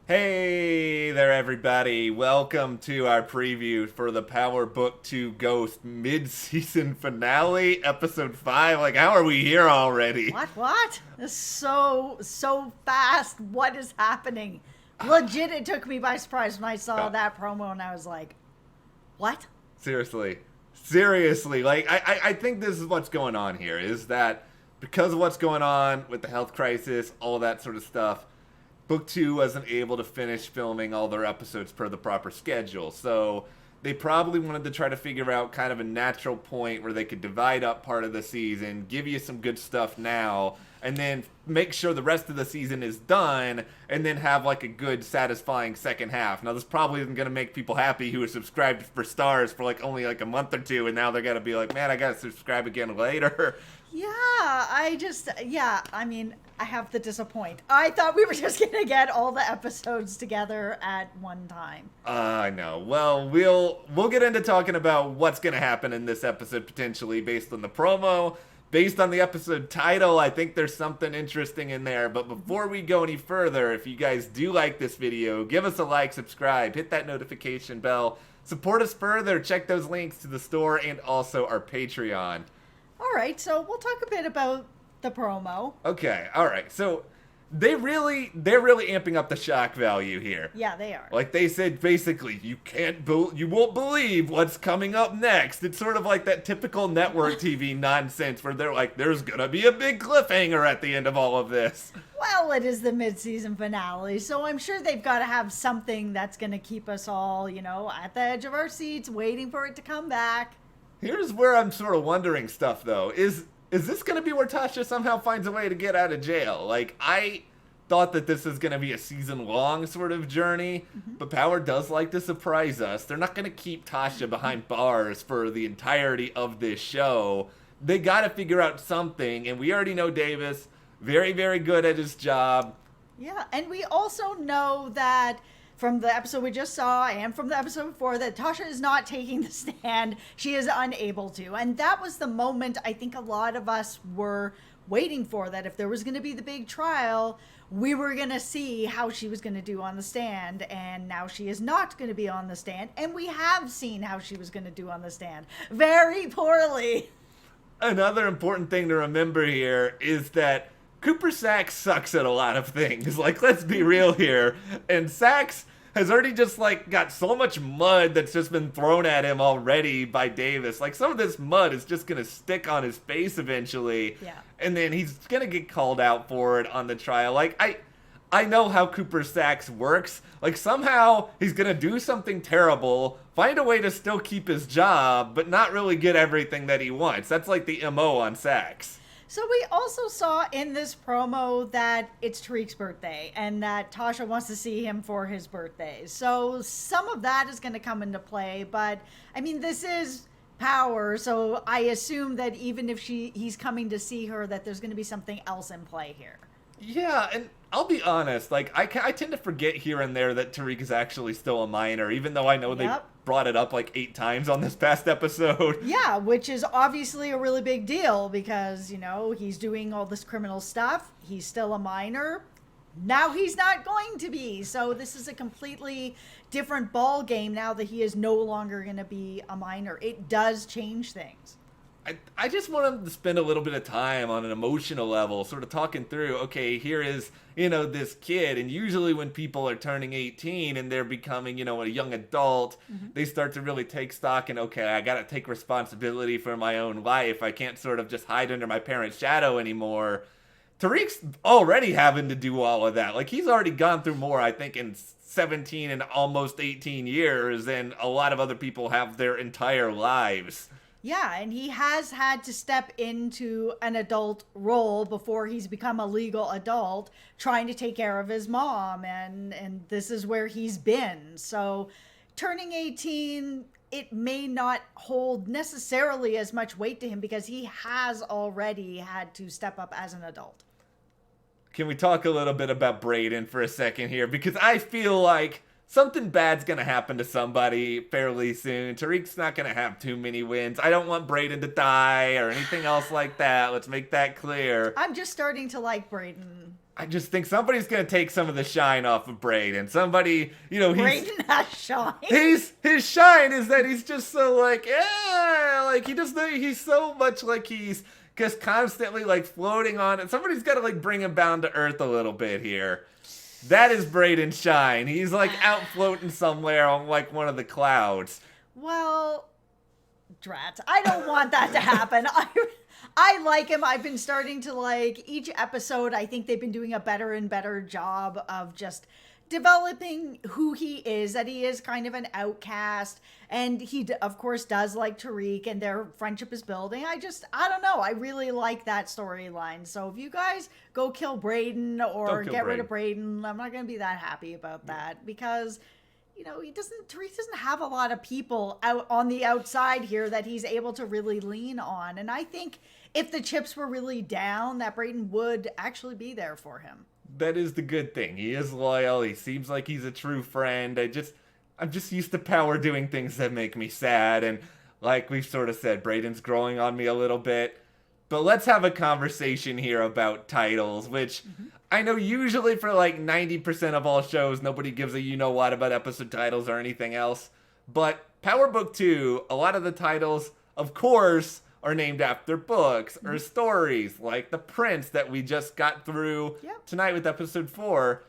Hey there, everybody. Welcome to our preview for the Power Book 2 Ghost mid-season finale, episode 5. Like, how are we here already? What? This is so fast. What is happening? Legit, it took me by surprise when I saw that promo and I was like, what? Seriously. Seriously. Like, I think this is what's going on here, is that because of what's going on with the health crisis, all that sort of stuff, Book 2 wasn't able to finish filming all their episodes per the proper schedule, so they probably wanted to try to figure out kind of a natural point where they could divide up part of the season, give you some good stuff now, and then make sure the rest of the season is done, and then have like a good, satisfying second half. Now, this probably isn't going to make people happy who are subscribed for Starz for like only like a month or two, and now they're going to be like, man, I got to subscribe again later. I mean, I have to disappoint. I thought we were just going to get all the episodes together at one time. I know. Well, we'll get into talking about what's going to happen in this episode potentially based on the promo, based on the episode title. I think there's something interesting in there. But before we go any further, if you guys do like this video, give us a like, subscribe, hit that notification bell, support us further, check those links to the store and also our Patreon. All right, so we'll talk a bit about the promo. Okay, all right. So they're really amping up the shock value here. Yeah, they are. Like they said, basically, you won't believe what's coming up next. It's sort of like that typical network TV nonsense where they're like, there's gonna be a big cliffhanger at the end of all of this. Well, it is the mid-season finale, so I'm sure they've got to have something that's going to keep us all, at the edge of our seats, waiting for it to come back. Here's where I'm sort of wondering stuff, though. Is this going to be where Tasha somehow finds a way to get out of jail? Like, I thought that this is going to be a season-long sort of journey, but Power does like to surprise us. They're not going to keep Tasha behind bars for the entirety of this show. They got to figure out something, and we already know Davis, very, very good at his job. Yeah, and we also know that from the episode we just saw and from the episode before that Tasha is not taking the stand. She is unable to. And that was the moment I think a lot of us were waiting for, that if there was going to be the big trial, we were going to see how she was going to do on the stand. And now she is not going to be on the stand. And we have seen how she was going to do on the stand. Very poorly. Another important thing to remember here is that Cooper Saxe sucks at a lot of things. Like, let's be real here. And Saxe has already just, like, got so much mud that's just been thrown at him already by Davis. Like, some of this mud is just going to stick on his face eventually. Yeah. And then he's going to get called out for it on the trial. Like, I know how Cooper Saxe works. Like, somehow he's going to do something terrible, find a way to still keep his job, but not really get everything that he wants. That's like the MO on Saxe. So we also saw in this promo that it's Tariq's birthday and that Tasha wants to see him for his birthday. So some of that is going to come into play, but I mean, this is Power, so I assume that even if he's coming to see her, that there's going to be something else in play here. Yeah, and I'll be honest, like, I tend to forget here and there that Tariq is actually still a minor, even though I know they brought it up like 8 times on this past episode. Yeah, which is obviously a really big deal because, he's doing all this criminal stuff. He's still a minor. Now he's not going to be. So this is a completely different ball game now that he is no longer going to be a minor. It does change things. I just want him to spend a little bit of time on an emotional level, sort of talking through, okay, here is, this kid. And usually when people are turning 18 and they're becoming, a young adult, they start to really take stock and, okay, I got to take responsibility for my own life. I can't sort of just hide under my parents' shadow anymore. Tariq's already having to do all of that. Like, he's already gone through more, I think, in 17 and almost 18 years than a lot of other people have their entire lives. Yeah, and he has had to step into an adult role before he's become a legal adult, trying to take care of his mom, and this is where he's been. So turning 18, it may not hold necessarily as much weight to him because he has already had to step up as an adult. Can we talk a little bit about Braden for a second here? Because I feel like something bad's going to happen to somebody fairly soon. Tariq's not going to have too many wins. I don't want Braden to die or anything else like that. Let's make that clear. I'm just starting to like Braden I just think somebody's gonna take some of the shine off of Braden. Somebody, Braden has shine. his shine is that he's just so like, yeah, like he's so much like he's just constantly like floating on it. Somebody's got to like bring him down to earth a little bit here. That is Braden's shine. He's like out floating somewhere on like one of the clouds. Well, drat. I don't want that to happen. I like him. I've been starting to like each episode. I think they've been doing a better and better job of just developing who he is, that he is kind of an outcast. And he, of course, does like Tariq, and their friendship is building. I don't know. I really like that storyline. So if you guys go kill Braden or get rid of Braden, I'm not going to be that happy about that because, Tariq doesn't have a lot of people out on the outside here that he's able to really lean on. And I think if the chips were really down, that Braden would actually be there for him. That is the good thing. He is loyal. He seems like he's a true friend. I'm just used to Power doing things that make me sad. And like we've sort of said, Braden's growing on me a little bit. But let's have a conversation here about titles, which I know usually for like 90% of all shows, nobody gives a you-know-what about episode titles or anything else. But Power Book 2, a lot of the titles, of course, are named after books or stories, like The Prince that we just got through tonight with episode 4.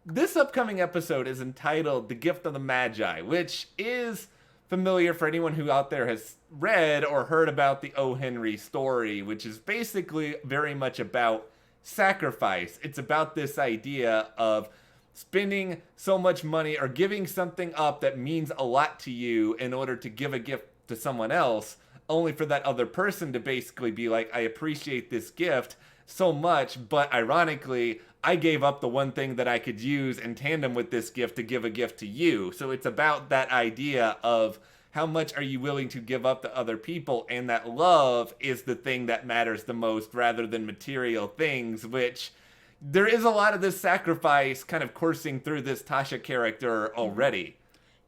This upcoming episode is entitled The Gift of the Magi, which is familiar for anyone who out there has read or heard about the O. Henry story, which is basically very much about sacrifice. It's about this idea of spending so much money or giving something up that means a lot to you in order to give a gift to someone else, only for that other person to basically be like, I appreciate this gift so much, but ironically, I gave up the one thing that I could use in tandem with this gift to give a gift to you. So it's about that idea of how much are you willing to give up to other people, and that love is the thing that matters the most rather than material things, which there is a lot of this sacrifice kind of coursing through this Tasha character already.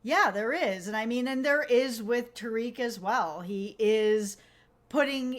Yeah, there is. And I mean, and there is with Tariq as well. He is putting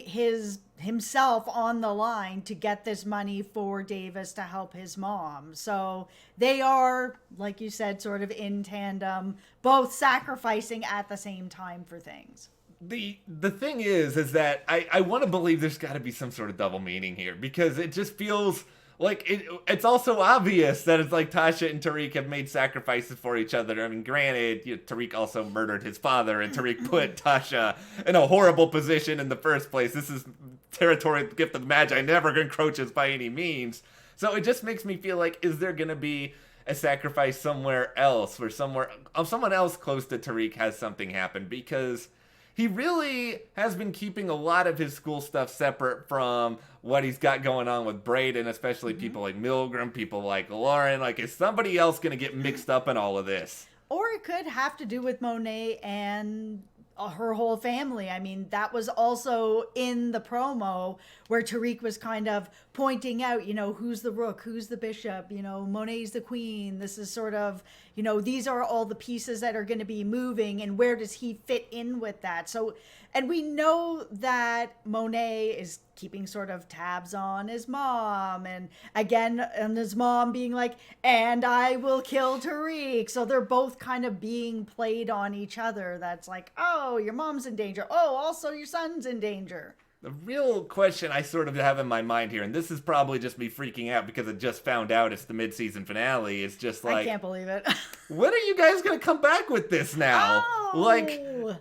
himself on the line to get this money for Davis to help his mom. So they are, like you said, sort of in tandem, both sacrificing at the same time for things. The thing is that I want to believe there's got to be some sort of double meaning here, because it just feels like it's also obvious that it's like Tasha and Tariq have made sacrifices for each other. I mean, granted, Tariq also murdered his father, and Tariq put Tasha in a horrible position in the first place. This is territory of the Gift of the Magi never encroaches by any means. So it just makes me feel like, is there going to be a sacrifice somewhere else, where someone else close to Tariq has something happen? Because he really has been keeping a lot of his school stuff separate from what he's got going on with Braden, especially people like Milgram, people like Lauren. Like, is somebody else going to get mixed up in all of this? Or it could have to do with Monet and her whole family. I mean, that was also in the promo where Tariq was kind of pointing out, who's the rook, who's the bishop, Monet's the queen. This is sort of, these are all the pieces that are going to be moving, and where does he fit in with that? So, and we know that Monet is keeping sort of tabs on his mom, and again, and his mom being like, and I will kill Tariq. So they're both kind of being played on each other. That's like, oh, your mom's in danger. Oh, also your son's in danger. The real question I sort of have in my mind here, and this is probably just me freaking out because I just found out it's the mid-season finale, is just like, I can't believe it. When are you guys going to come back with this now? Oh.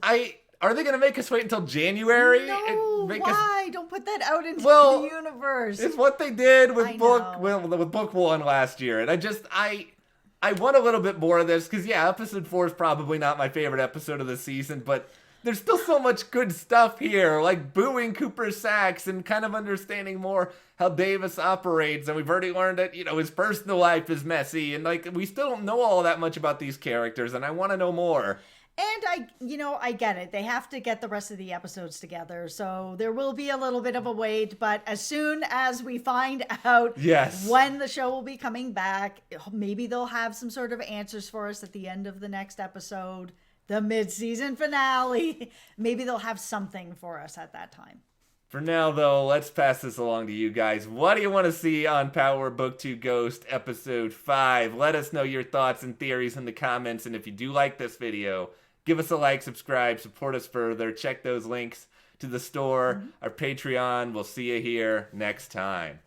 Are they going to make us wait until January? No, why? Don't put that out into the universe. It's what they did with book 1 last year. And I want a little bit more of this, because episode 4 is probably not my favorite episode of the season, but there's still so much good stuff here, like booing Cooper Saxe and kind of understanding more how Davis operates. And we've already learned that, his personal life is messy, and we still don't know all that much about these characters, and I want to know more. And I get it. They have to get the rest of the episodes together. So there will be a little bit of a wait, but as soon as we find out when the show will be coming back, maybe they'll have some sort of answers for us at the end of the next episode, the mid-season finale. Maybe they'll have something for us at that time. For now, though, let's pass this along to you guys. What do you want to see on Power Book 2 Ghost Episode 5? Let us know your thoughts and theories in the comments. And if you do like this video, give us a like, subscribe, support us further. Check those links to the store, our Patreon. We'll see you here next time.